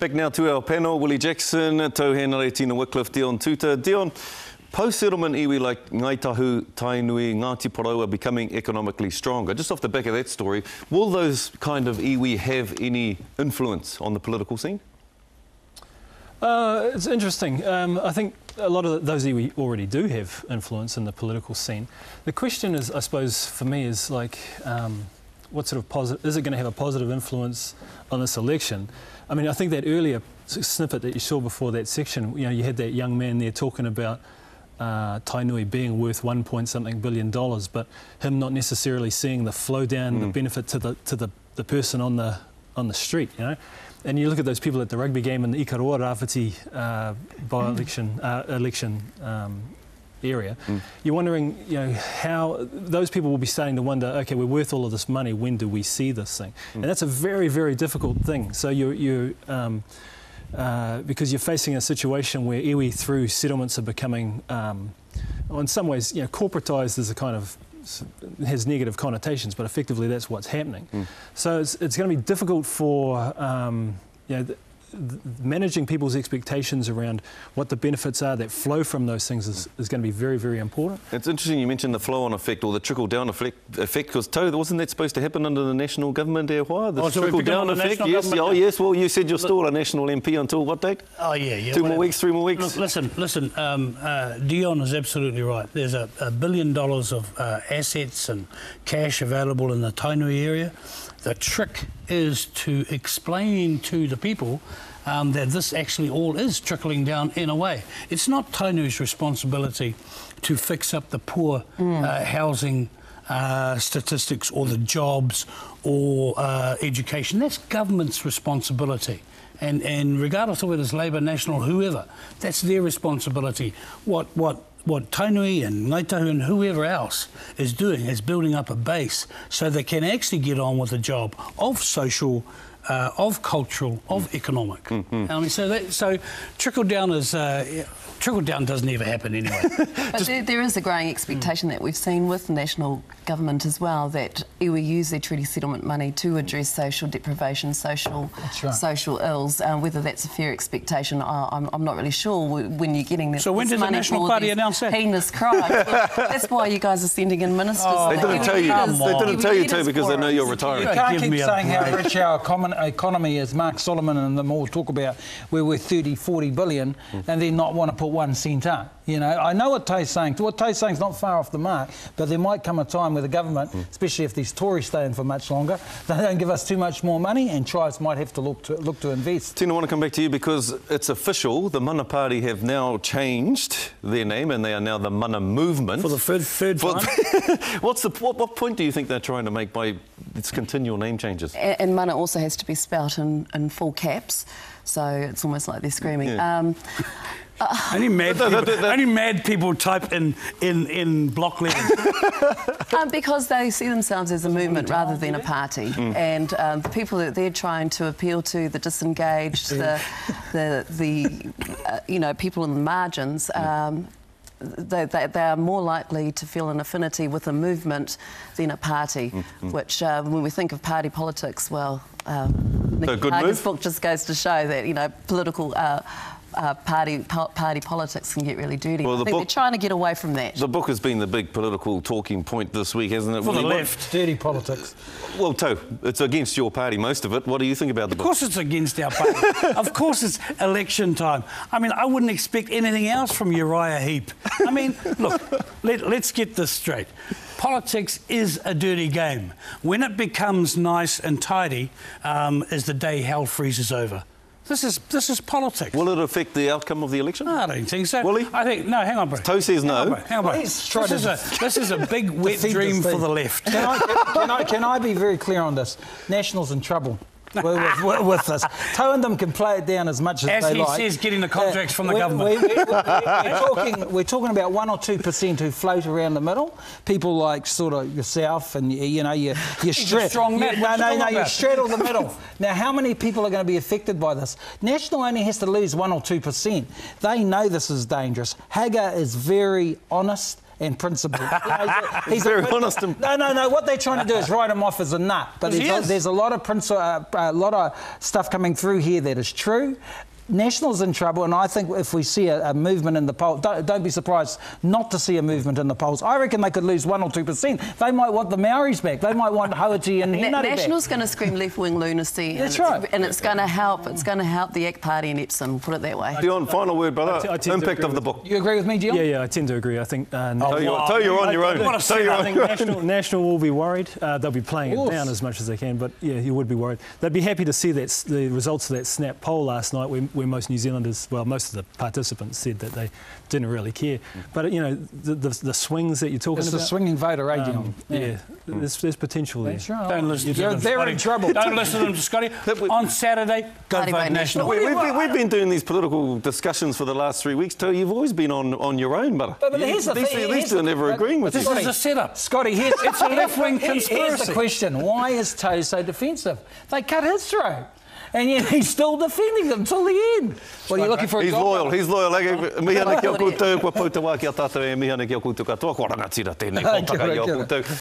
Back now to our panel, Willie Jackson, Tauhe Marae, Tina Wycliffe, Dion Tuta. Dion, post-settlement iwi like Ngāi Tahu, Tainui, Ngāi Tahu are becoming economically stronger. Just off the back of that story, will those kind of iwi have any influence on the political scene? It's interesting. I think a lot of those iwi already do have influence in the political scene. The question is, I suppose, for me, is like, what sort of is it going to have a positive influence on this election? I mean, I think that earlier snippet that you saw before that section, you know, you had that young man there talking about Tainui being worth $1.something billion, but him not necessarily seeing the flow down, the benefit to the person on the street, you know. And you look at those people at the rugby game in the Ikaroa Rāwhiti election area, you're wondering, you know, how those people will be starting to wonder, okay, we're worth all of this money, when do we see this thing? And that's a very, very difficult thing. So because you're facing a situation where iwi through settlements are becoming, in some ways, you know, corporatised as a kind of, has negative connotations, but effectively that's what's happening. So it's going to be difficult for you know, managing people's expectations around what the benefits are that flow from those things is going to be very, very important. It's interesting you mentioned the flow-on effect or the trickle-down effect, because wasn't that supposed to happen under the national government, The trickle-down effect, yes. Oh, yes, well, you said you're still a national MP until what date? Oh, yeah. 2 more weeks, 3 more weeks? Look, listen, Dion is absolutely right. There's $1 billion of assets and cash available in the Tainui area. The trick is to explain to the people that this actually all is trickling down in a way. It's not Tainui's responsibility to fix up the poor housing statistics or the jobs or education. That's government's responsibility. And regardless of whether it's Labour, National, whoever, that's their responsibility. What Tainui and Ngāi Tahu and whoever else is doing is building up a base so they can actually get on with the job of social, of cultural, of economic. I mean, so trickle down is trickle down doesn't ever happen anyway. But there is a growing expectation that we've seen with the national government as well, that iwi use their treaty settlement money to address social deprivation, social ills. Whether that's a fair expectation, I'm not really sure. When you're getting this, so when did the National Party announce that? Heinous crimes. That's why you guys are sending in ministers. They didn't tell you. They didn't tell you too, because they know you're retiring. You can't keep saying how rich our economy is. Mark Solomon and them all talk about we're worth 30, 40 billion, and then not want to put 1 cent up. You know, I know what Tau's saying. What Tau's saying is not far off the mark, but there might come a time where the government, especially if these Tories stay in for much longer, they don't give us too much more money, and tribes might have to look to invest. Tina, I want to come back to you because it's official. The Mana Party have now changed their name, and they are now the Mana Movement. For the third time? What point do you think they're trying to make by its continual name changes? And Mana also has to be spelt in full caps, so it's almost like they're screaming. Yeah. Only mad people type in block letters. Because they see themselves as a movement rather than a party, and the people that they're trying to appeal to, the disengaged, you know, people in the margins. They are more likely to feel an affinity with a movement than a party, which, when we think of party politics, well, Nicky Hager's book just goes to show that, you know, political party politics can get really dirty. Well, I think they're trying to get away from that. The book has been the big political talking point this week, hasn't it? For the left. Dirty politics. Well, Tau, it's against your party, most of it. What do you think about the book? Of course it's against our party. Of course it's election time. I mean, I wouldn't expect anything else from Uriah Heep. I mean, look, let's get this straight. Politics is a dirty game. When it becomes nice and tidy is the day hell freezes over. This is politics. Will it affect the outcome of the election? No, I don't think so. Will he? I think no. Hang on, bro. Tau says no. Hang on, bro. This is a big wet dream for the left. Can I be very clear on this? National's in trouble with this. Tau and them can play it down as much as they like. As he says, getting the contracts from the government. We're talking about 1 or 2% who float around the middle. People like sort of yourself, and you know you straddle the middle. Now, how many people are going to be affected by this? National only has to lose 1 or 2%. They know this is dangerous. Hager is very honest and principle. He's very honest. No. What they're trying to do is write him off as a nut. But there's a lot of stuff coming through here that is true. National's in trouble, and I think if we see a movement in the polls, don't be surprised not to see a movement in the polls. I reckon they could lose 1 or 2%. They might want the Maoris back. They might want Hauti and Hinari back. National's going to scream left-wing lunacy. That's right. And it's going to help. It's going to help the ACT Party in Epsom, put it that way. Dion, final word, brother. Impact of the book. You agree with me, Dion? Yeah, I tend to agree. I think... you're on your own. I think National will be worried. They'll be playing it down as much as they can, but yeah, you would be worried. They'd be happy to see the results of that snap poll last night where most New Zealanders, well, most of the participants said that they didn't really care. But, you know, the swings that you're talking about... It's the swinging voter, Dion? There's potential there. That's right. Don't listen to them. They're in trouble. Don't listen to them, Scotty. On Saturday, go vote National. We've been doing these political discussions for the last 3 weeks too. You've always been on your own, brother. But here's the thing. These two are never agreeing with you. This is a setup. Scotty, it's a left-wing conspiracy. Here's the question. Why is Tahu so defensive? They cut his throat. And yet he's still defending them till the end. What are you looking for? He's loyal. He's loyal. Mihana kia koutou, kua pautawa kia tātou e mihana kia koutou katoa. Kua rangatira tēnei, kōtaka i o koutou.